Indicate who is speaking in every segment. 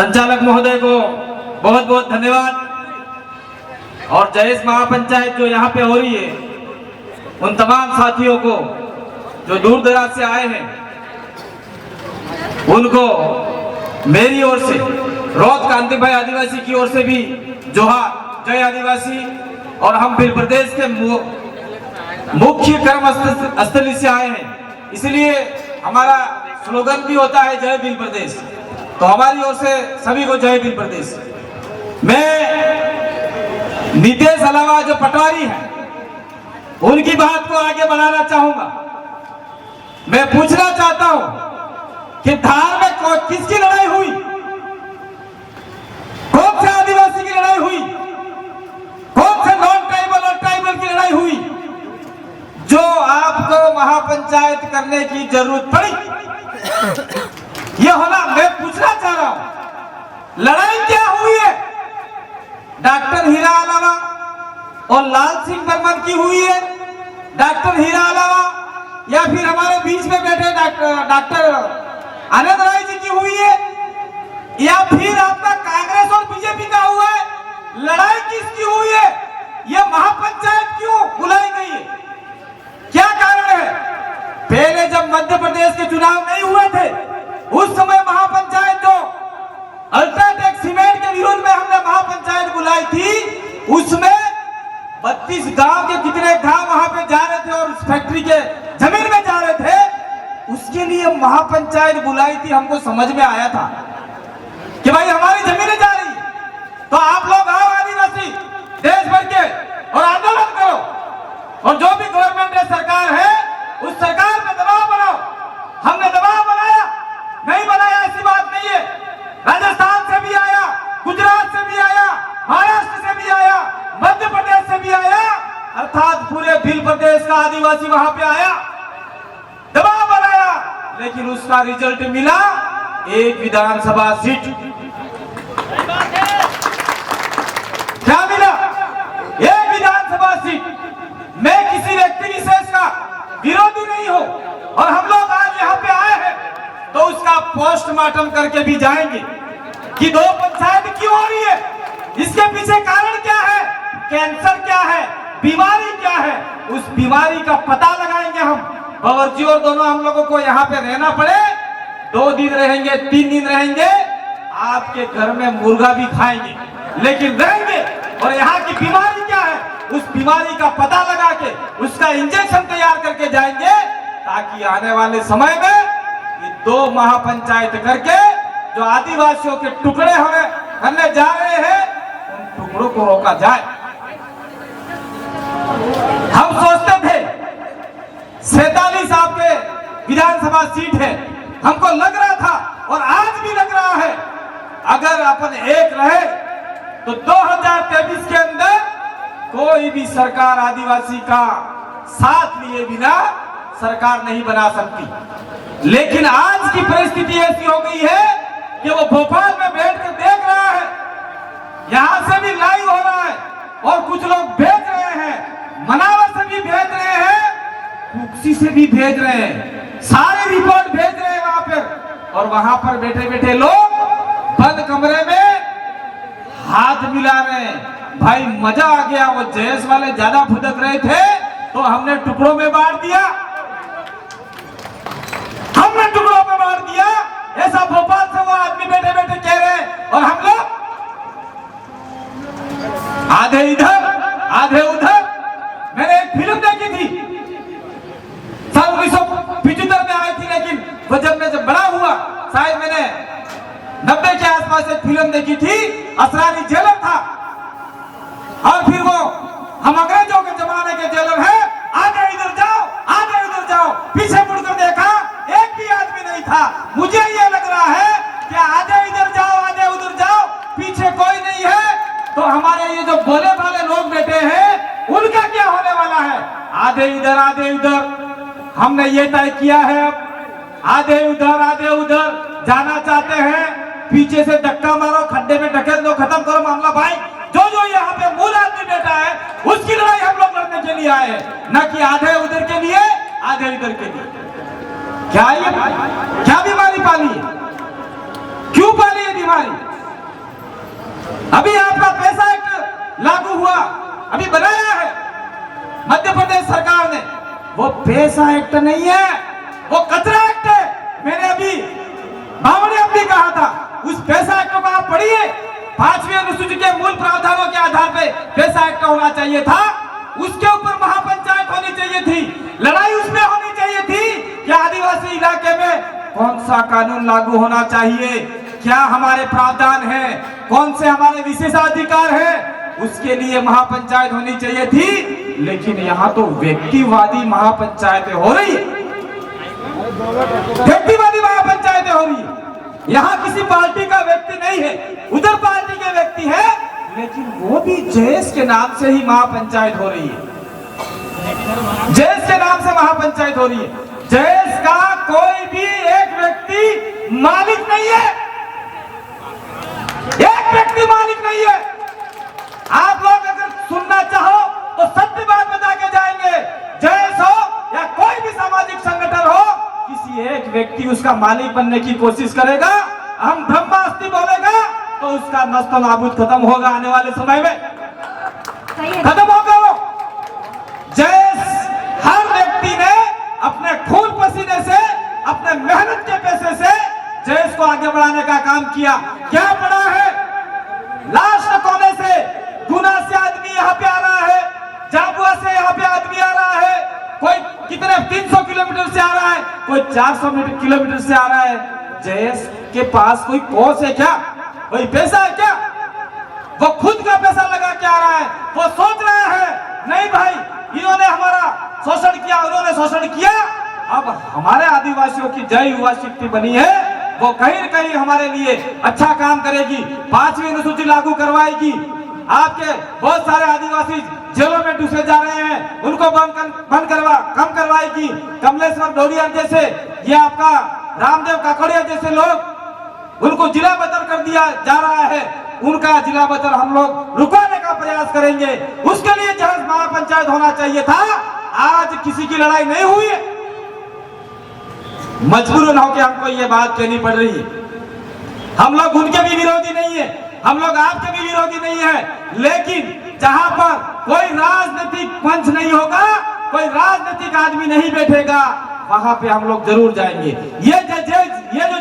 Speaker 1: संचालक महोदय को बहुत बहुत धन्यवाद। और जयेश महापंचायत जो यहाँ पे हो रही है, उन तमाम साथियों को जो दूर दराज से आए हैं, उनको मेरी ओर से, रौत कांति भाई आदिवासी की ओर से भी जोहार, जय आदिवासी। और हम भील प्रदेश के मुख्य कर्म स्थली से आए हैं, इसलिए हमारा स्लोगन भी होता है जय भील प्रदेश। तो हमारी ओर से सभी को जय भील प्रदेश। मैं नितेश अलावा जो पटवारी है, उनकी बात को आगे बढ़ाना चाहूंगा। मैं पूछना चाहता हूं कि धार में किसकी लड़ाई हुई? कौन से आदिवासी की लड़ाई हुई? कौन से नॉन ट्राइबल और ट्राइबल की लड़ाई हुई जो आपको महापंचायत करने की जरूरत पड़ी? ये होना, मैं पूछना चाह रहा हूं, लड़ाई क्या हुई है? डॉक्टर हीरा अलावा और लाल सिंह बर्मन की हुई है? डॉक्टर हीरा अलावा या फिर हमारे बीच में बैठे डॉक्टर आनंद राय जी की हुई है? या फिर आपका कांग्रेस और बीजेपी का हुआ है? लड़ाई किसकी हुई है? यह महापंचायत क्यों बुलाई गई है? क्या कारण है? पहले जब मध्य प्रदेश के चुनाव नहीं हुए थे, उस समय महापंचायत जो अल्ट्राटेक सीमेंट के विरोध में हमने महापंचायत बुलाई थी, उसमें 32 गांव के कितने गांव वहां पे जा रहे थे और उस फैक्ट्री के जमीन में जा रहे थे, उसके लिए महापंचायत बुलाई थी। हमको समझ में आया था कि भाई हमारी जमीनें जा रही, तो आप लोग आओ आदिवासी देश भर के और आंदोलन करो, और जो भी गवर्नमेंट है, सरकार है, उस सरकार में दबाव बनाओ। हमने दबाव बनाया, नहीं बनाया ऐसी बात नहीं है। राजस्थान से भी आया, गुजरात से भी आया, महाराष्ट्र से भी आया, मध्य प्रदेश से भी आया, अर्थात पूरे भील प्रदेश का आदिवासी वहां पे आया, दबाव बनाया, लेकिन उसका रिजल्ट मिला एक विधानसभा सीट। क्या मिला? एक विधानसभा सीट। मैं किसी व्यक्ति विशेष का विरोधी नहीं हूं, और हम लोग आज यहाँ पे आए हैं तो उसका पोस्टमार्टम करके भी जाएंगे कि दो पंचायत क्यों हो रही है, इसके पीछे कारण क्या है, कैंसर क्या है, बीमारी क्या है, उस बीमारी का पता लगाएंगे हम। बावर्ची और दोनों हम लोगों को यहाँ पे रहना पड़े, 2 दिन रहेंगे, 3 दिन रहेंगे, आपके घर में मुर्गा भी खाएंगे, लेकिन रहेंगे। और यहाँ की बीमारी क्या है, उस बीमारी का पता लगा के उसका इंजेक्शन तैयार करके जाएंगे, ताकि आने वाले समय में ये 2 महापंचायत करके जो आदिवासियों के टुकड़े हमें करने जा रहे हैं, उन टुकड़ों को रोका जाए। हम सोचते थे 47 आपके विधानसभा सीट है, हमको लग रहा था और आज भी लग रहा है, अगर अपन एक रहे तो 2023 के अंदर कोई भी सरकार आदिवासी का साथ लिए बिना सरकार नहीं बना सकती। लेकिन आज की परिस्थिति ऐसी हो गई है कि वो भोपाल में बैठकर देख रहा है, यहां से भी लाइव हो रहा है, और कुछ लोग भेज रहे हैं, मनावर से भी भेज रहे हैं, कुक्सी से भी भेज रहे हैं, सारे रिपोर्ट भेज रहे हैं वहां पर। और वहां पर बैठे बैठे लोग बंद कमरे में हाथ मिला रहे हैं। भाई मजा आ गया। वो जयेश वाले ज्यादा फुदक रहे थे तो हमने टुकड़ों में बांट दिया, हमने टुकड़ों में बांट दिया। ऐसा भोपाल से वो आदमी बैठे बैठे कह रहे हैं, और हम लोग आधे इधर आधे उधर। मैंने एक फिल्म देखी थी, साल 1975 में आई थी, लेकिन वो जब बड़ा हुआ, शायद मैंने 90 के आसपास एक फिल्म देखी थी, असरानी जेलर था, और फिर वो हम अंग्रेजों के जमाने के जेलर हैं, आगे इधर जाओ आगे उधर जाओ। पीछे मुड़कर देखा, एक भी आदमी नहीं था। मुझे ये लग रहा है कि आगे इधर जाओ आगे उधर जाओ, पीछे कोई नहीं है, तो हमारे ये जो भोले भाले लोग बैठे हैं, उनका क्या होने वाला है? आधे इधर हमने ये तय किया है। अब आधे उधर जाना चाहते हैं, पीछे से धक्का मारो, खड्डे में ढकेल दो, खत्म करो मामला। भाई जो यहाँ पे मूल आदमी बैठा है, उसकी लड़ाई हम लोग लड़ने के लिए आए हैं, न कि आधे उधर के लिए आधे इधर के लिए। क्या ये क्या बीमारी पाली है? क्यों पाली है बीमारी? अभी आपका पैसा एक्ट लागू हुआ, अभी बनाया है मध्य प्रदेश सरकार ने, वो पैसा एक्ट नहीं है, वो कचरा एक्ट है। मैंने अभी बावड़े अपनी कहा था, उस पैसा एक्ट को आप पढ़िए। 5वीं अनुसूची के मूल प्रावधानों के आधार पर पैसा एक्ट होना चाहिए था, उसके ऊपर महापंचायत होनी चाहिए थी, लड़ाई उसमें होनी चाहिए थी कि आदिवासी इलाके में कौन सा कानून लागू होना चाहिए, क्या हमारे प्रावधान है, कौन से हमारे विशेषाधिकार है, उसके लिए महापंचायत होनी चाहिए थी। लेकिन यहाँ तो व्यक्तिवादी महापंचायतें हो रही है, व्यक्तिवादी महापंचायतें हो रही है। यहाँ किसी पार्टी का व्यक्ति नहीं है, उधर पार्टी के व्यक्ति है, लेकिन वो भी जयेश के नाम से ही महापंचायत हो रही है, जयेश के नाम से महापंचायत हो रही है। जयेश का कोई भी एक व्यक्ति मालिक नहीं है, एक व्यक्ति मालिक नहीं है। आप लोग अगर सुनना चाहो तो सत्य बात बता के जाएंगे, जयेश हो या कोई भी सामाजिक संगठन हो, किसी एक व्यक्ति उसका मालिक बनने की कोशिश करेगा, हम ब्रह्मास्त्र बोलेगा तो उसका नस्ल नाबूद खत्म होगा आने वाले समय में, खत्म होगा वो। जयेश हर व्यक्ति ने अपने खून पसीने से, अपने मेहनत के पैसे से जयेश को आगे बढ़ाने का काम किया। क्या पड़ा है? लास्ट कोने से गुना से आदमी यहाँ पे आ रहा है, झाबुआ से यहाँ पे आदमी आ रहा है, कोई कितने 300 किलोमीटर से आ रहा है, कोई 400 किलोमीटर से आ रहा है। जयेश के पास कोई कोस है क्या? कोई पैसा है क्या? वो खुद का पैसा लगा के आ रहा है, वो सोच रहा है नहीं भाई इन्होंने हमारा शोषण किया, उन्होंने शोषण किया, अब हमारे आदिवासियों की जय युवा शक्ति बनी है, वो कहीं न कहीं हमारे लिए अच्छा काम करेगी, 5वीं अनुसूची लागू करवाएगी। आपके बहुत सारे आदिवासी जेलों में डूसे जा रहे हैं, उनको कम करवाएगी। कमलेश्वर डोडिया जैसे, ये आपका रामदेव काकड़िया जैसे लोग, उनको जिला बदल कर दिया जा रहा है, उनका जिला बदल हम लोग रुकाने का प्रयास करेंगे। उसके लिए जहां महापंचायत होना चाहिए था, आज किसी की लड़ाई नहीं हुई है, मजबूरन होकर हमको ये बात कहनी पड़ रही है। हम लोग उनके भी विरोधी नहीं है, हम लोग आपके भी विरोधी नहीं है, लेकिन जहां पर कोई राजनीतिक मंच नहीं होगा, कोई राजनीतिक आदमी नहीं बैठेगा, वहां पे हम लोग जरूर जाएंगे। ये जो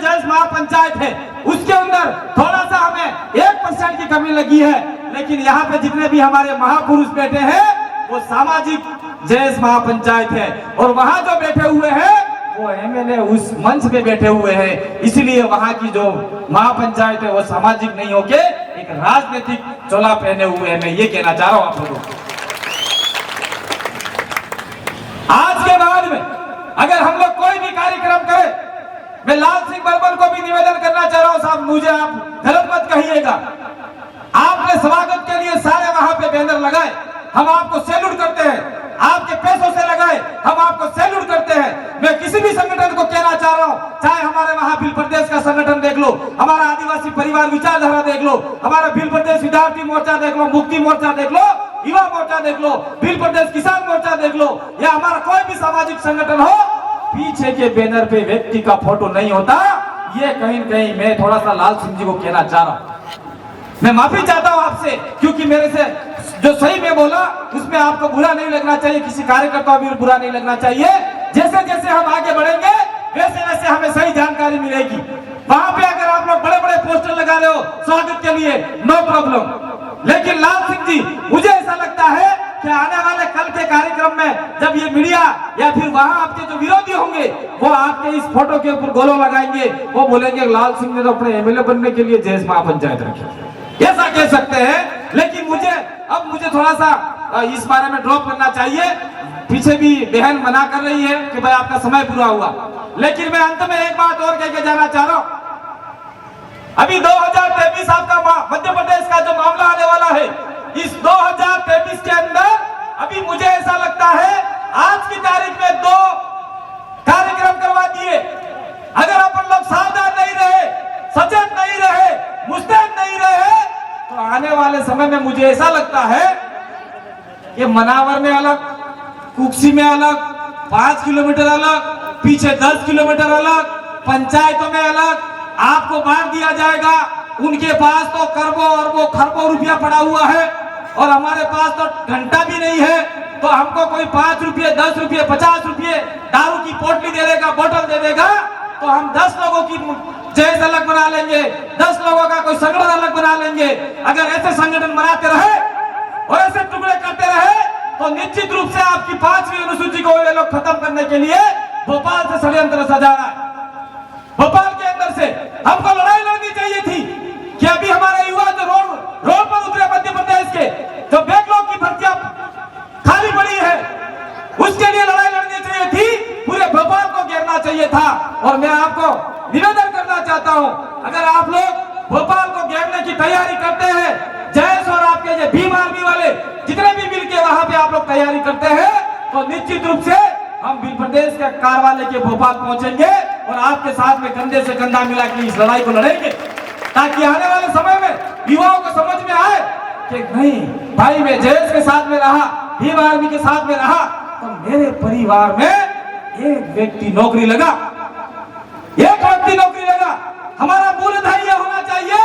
Speaker 1: जयेश महापंचायत है, उसके अंदर थोड़ा सा हमें 1% की कमी लगी है, लेकिन यहाँ पे जितने भी हमारे महापुरुष बैठे हैं वो सामाजिक जयेश महापंचायत है, और वहां जो बैठे हुए हैं वो एमएलए उस मंच पे बैठे हुए हैं, इसलिए वहां की जो महापंचायत है वो सामाजिक नहीं होके एक राजनीतिक चोला पहने हुए हैं। मैं ये कहना चाह रहा हूं आप लोगों को। आज के बाद में अगर हम लोग कोई भी कार्यक्रम करें, मैं लाल सिंह बर्मन को भी निवेदन करना चाह रहा हूं, साहब मुझे आप गलत मत कहिएगा, आपने स्वागत के लिए सारे वहां पे बैनर लगाए, हम आपको सैल्यूट करते हैं, आपके पैसों से लगाए हम आपको सैल्यूट करते हैं। मैं किसी भी संगठन को कहना चाह रहा हूं, चाहे हमारे वहां भील प्रदेश का संगठन देख लो, हमारा आदिवासी परिवार विचारधारा देख लो, हमारा भील प्रदेश विद्यार्थी मोर्चा देख लो, मुक्ति मोर्चा देख लो, युवा मोर्चा देख लो, भील प्रदेश किसान मोर्चा देख लो, या हमारा कोई भी सामाजिक संगठन हो, पीछे के बैनर पे व्यक्ति का फोटो नहीं होता। ये कहीं कहीं मैं थोड़ा सा लाल सिंह जी को कहना चाह रहा हूं, मैं माफी चाहता हूं आपसे, क्योंकि मेरे से जो सही में बोला उसमें आपको बुरा नहीं लगना चाहिए, किसी कार्यकर्ता भी बुरा नहीं लगना चाहिए। जैसे जैसे हम आगे बढ़ेंगे वैसे वैसे हमें सही जानकारी मिलेगी। वहां पे अगर आप लोग बड़े बड़े पोस्टर लगा रहे हो स्वागत के लिए, नो प्रॉब्लम, लेकिन लाल सिंह जी मुझे ऐसा लगता है कि आने वाले कल के कार्यक्रम में जब ये मीडिया या फिर वहां आपके जो विरोधी होंगे वो आपके इस फोटो के ऊपर गोलों लगाएंगे, वो बोलेंगे लाल सिंह ने तो अपने एमएलए बनने के लिए जयेश महापंचायत रखी, ऐसा कह सकते हैं। लेकिन मुझे थोड़ा सा इस बारे में ड्रॉप करना चाहिए। पीछे भी बहन मना कर रही है कि भाई आपका समय पूरा हुआ, लेकिन मैं अंत में एक बात और कह के जाना चाह रहा हूं। अभी 2023 आपका मध्य प्रदेश का जो मामला आने वाला है, इस 2023 के अंदर अभी मुझे ऐसा लगता है आज की तारीख में 2 कार्यक्रम करवा दिए। अगर अपन लोग सावधान नहीं रहे, सचेत नहीं रहे, मुस्तैद नहीं रहे, तो आने वाले समय में मुझे ऐसा लगता है कि मनावर में अलग, कुक्सी में अलग, 5 किलोमीटर अलग, पीछे 10 किलोमीटर अलग, पंचायतों में अलग, आपको बांट दिया जाएगा। उनके पास तो करोड़ों अरबों खरबों रुपया पड़ा हुआ है और हमारे पास तो घंटा भी नहीं है। तो हमको कोई 5 रुपये 10 रुपये 50 रुपये दारू की पोटली दे देगा, बोतल दे देगा, तो हम 10 लोगों की जैस अलग बना लेंगे, 10 लोगों का कोई संगठन अलग बना लेंगे। अगर ऐसे संगठन बनाते रहे और ऐसे टुकड़े करते रहे तो निश्चित रूप से आपकी 5वीं अनुसूची को ये लोग खत्म करने के लिए भोपाल से षड्यंत्र सजा रहा है। भोपाल के अंदर से हमको लड़ाई लड़नी चाहिए थी कि अभी हमारे युवा जो रोड पर उतरे मध्य प्रदेश के, जो बैकलॉग की भर्तियां खाली पड़ी है, उसके लिए लड़ाई लड़नी चाहिए थी, पूरे भोपाल को घेरना चाहिए था। और मैं आपको निवेदन करना चाहता हूं, अगर आप लोग भोपाल को घेरने की तैयारी करते हैं, जैस और आपके जो भीम आर्मी वाले जितने भी मिलके वहां पे आप लोग तैयारी करते हैं, तो निश्चित रूप से हम भी प्रदेश के कारवा लेके भोपाल पहुंचेंगे और आपके साथ में कंधे से कंधा मिला के इस लड़ाई को लड़ेंगे, ताकि आने वाले समय में युवाओं को समझ में आए कि नहीं भाई, मैं जैस के साथ में रहा, भीम आर्मी के साथ में रहा, तो मेरे परिवार में एक व्यक्ति नौकरी लगा, एक व्यक्ति नौकरी लगा। हमारा मूलधन यह होना चाहिए,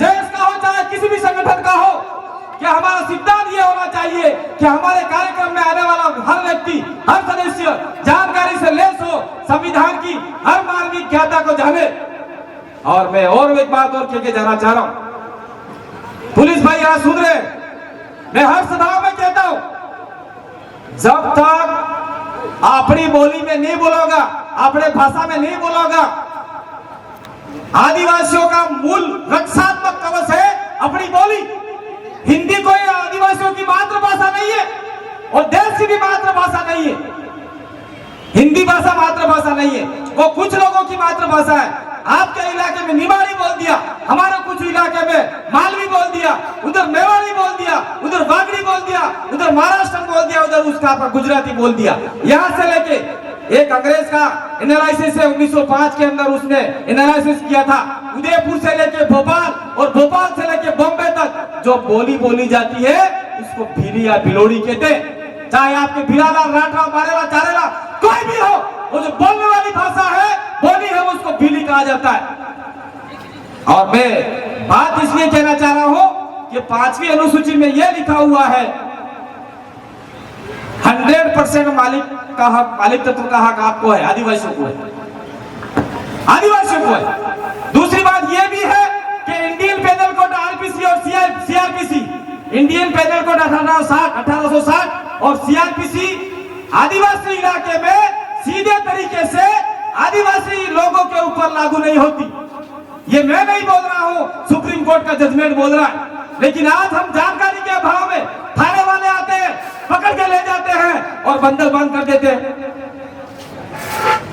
Speaker 1: जैस का हो चाहे किसी भी संगठन का हो, कि हमारा सिद्धांत यह होना चाहिए कि हमारे कार्यक्रम में आने वाला हर व्यक्ति, हर सदस्य जानकारी से लैस हो, संविधान की हर मानवीय ज्ञाता को जाने। और मैं और एक बात और कह के जाना चाह रहा हूं, पुलिस भाई यहां सुन रहे, मैं हर सभा में कहता हूं, जब तक अपनी बोली में नहीं बोलोगा, अपने भाषा में नहीं बोलोगा, आदिवासियों का मूल रक्षात्मक कवच है अपनी बोली। हिंदी कोई आदिवासियों की मातृभाषा नहीं है और देश की भी मातृभाषा नहीं है। हिंदी भाषा मातृभाषा नहीं है, वो कुछ लोगों की मातृभाषा है। आपके इलाके में निमाड़ी बोल दिया, हमारे कुछ इलाके में मालवी बोल दिया, उधर मेवाड़ी बोल दिया, उधर बागड़ी बोल दिया, उधर महाराष्ट्र बोल दिया, उधर उसका गुजराती बोल दिया। यहां से लेके एक अंग्रेज का एनालिसिस है 1905 के अंदर, उसने एनालिसिस किया था, उदयपुर से लेके भोपाल और भोपाल से लेके बॉम्बे तक जो बोली बोली जाती है उसको भीली या बिलोड़ी कहते हैं। चाहे आपके भिराला, राठा, मारेला, चारेला कोई भी हो, वो जो बोलने वाली भाषा है, बोली है, उसको भीली कहा जाता है। और मैं बात इसलिए कहना चाह रहा हूं कि 5वीं अनुसूची में यह लिखा हुआ है 100% मालिक का हक, मालिक तत्व का हक आपको है, आदिवासियों को है, आदिवासियों को है। दूसरी बात यह भी है कि इंडियन पेनल कोड आरपीसी और सीआरपीसी, इंडियन पेनल कोड 1860 और सीआरपीसी आदिवासी इलाके में सीधे तरीके से आदिवासी लोगों के ऊपर लागू नहीं होती। ये मैं नहीं बोल रहा हूं, सुप्रीम कोर्ट का जजमेंट बोल रहा है। लेकिन आज हम जानकारी के अभाव में थाने वाले आते हैं, पकड़ के ले जाते हैं और बंदर बंद कर देते हैं।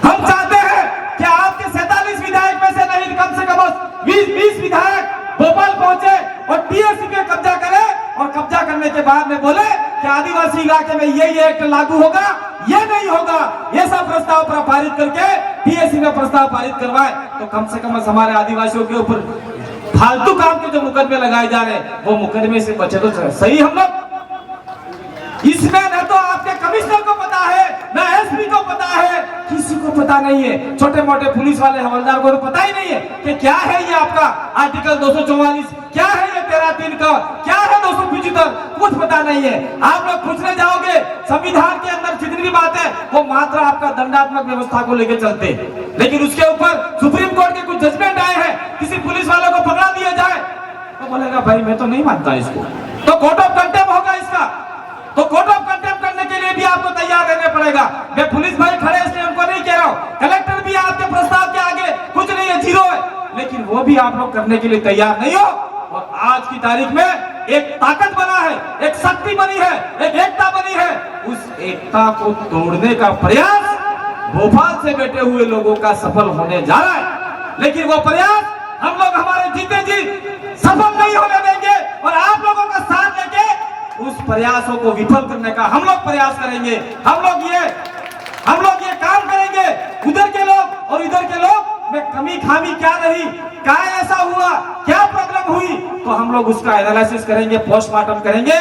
Speaker 1: हम चाहते हैं कि आपके 47 विधायक में से नहीं, कम से कम 20 विधायक भोपाल पहुंचे और टीएससी पे कब्जा करे और कब्जा करने के बाद में बोले कि आदिवासी इलाके में ये एक्ट लागू होगा, ये नहीं होगा। ये सब प्रस्ताव पारित करके टीएससी में प्रस्ताव पारित करवाए तो कम से कम हमारे आदिवासियों के ऊपर फालतू काम के जो मुकदमे लगाए जा रहे हैं वो मुकदमे से बचे तो सही हम लोग। इसमें न तो आपके कमिश्नर को पता है, न एसपी को पता है, किसी को पता नहीं है। छोटे मोटे पुलिस वाले हवलदार को तो पता ही नहीं है कि क्या है ये आपका आर्टिकल 244, क्या है ये 13(3) का, क्या है 275, कुछ पता नहीं है। आप लोग पूछने जाओगे संविधान के अंदर जितनी भी बात है वो मात्र आपका दंडात्मक व्यवस्था को लेकर चलते, लेकिन उसके ऊपर सुप्रीम कोर्ट के कुछ जजमेंट आए हैं, किसी पुलिस वाले को पकड़ा दिया जाए तो बोलेगा भाई मैं तो नहीं मानता इसको, तो कोर्ट ऑफ कंटेम्प्ट होगा इसका। तो कोर्ट ऑफ कंटेम्प्ट करने के लिए भी आपको तैयार रहने पड़ेगा। मैं पुलिस भाई खड़े इसलिए उनको नहीं कह रहा हूं, कलेक्टर भी आपके प्रस्ताव के आगे कुछ नहीं है, जीरो है, लेकिन वो भी आप लोग करने के लिए तैयार नहीं हो। और आज की तारीख में एक ताकत बना है, एक शक्ति बनी है, एक एकता बनी है, उस एकता को तोड़ने का प्रयास भोपाल से बैठे हुए लोगों का सफल होने जा रहा है। लेकिन वो प्रयास हम लोग हमारे जीते जी सफल नहीं होने देंगे और आप लोगों का साथ लेके उस प्रयासों को विफल करने का हम लोग प्रयास करेंगे। हम लोग ये काम करेंगे। उधर के लोग और इधर के लोग में कमी खामी क्या रही, क्या ऐसा हुआ, क्या प्रॉब्लम हुई, तो हम लोग उसका एनालिसिस करेंगे, पोस्टमार्टम करेंगे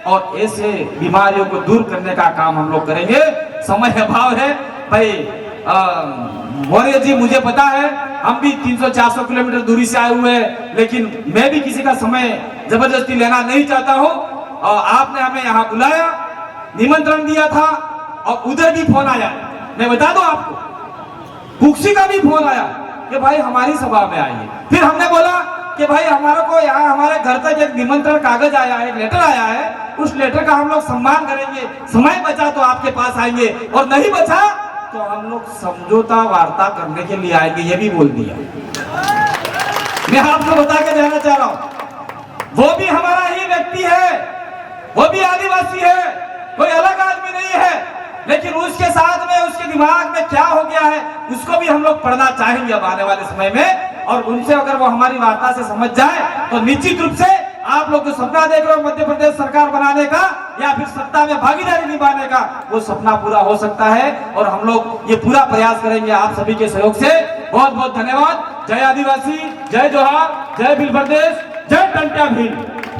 Speaker 1: और ऐसे बीमारियों को दूर करने का काम हम लोग करेंगे। समय अभाव है भाई, मौर्य जी, मुझे पता है हम भी 300-400 किलोमीटर दूरी से आए हुए हैं, लेकिन मैं भी किसी का समय जबरदस्ती लेना नहीं चाहता हूँ। आपने हमें यहाँ बुलाया, निमंत्रण दिया था और उधर भी फोन आया। मैं बता दूं आपको, कुक्सी का भी फोन आया कि भाई हमारी सभा में आइए। फिर हमने बोला कि भाई हमारे को यहाँ हमारे घर तक एक निमंत्रण कागज आया है, एक लेटर आया है, उस लेटर का हम लोग सम्मान करेंगे। समय बचा तो आपके पास आएंगे और नहीं बचा तो हम लोग समझौता वार्ता करने के लिए आएंगे, ये भी बोल दिया। मैं आपको बता के जाना चाह रहा हूं, वो भी हमारा ही व्यक्ति है, वो भी आदिवासी है, कोई अलग आदमी नहीं है, लेकिन उसके साथ में उसके दिमाग में क्या हो गया है उसको भी हम लोग पढ़ना चाहेंगे अब आने वाले समय में। और उनसे अगर वो हमारी वार्ता से समझ जाए तो निश्चित रूप से आप लोग जो सपना देख रहे हो मध्य प्रदेश सरकार बनाने का या फिर सत्ता में भागीदारी निभाने का, वो सपना पूरा हो सकता है और हम लोग ये पूरा प्रयास करेंगे आप सभी के सहयोग से। बहुत बहुत धन्यवाद। जय आदिवासी, जय जोहार, जय भील प्रदेश, जय टंट्या भील।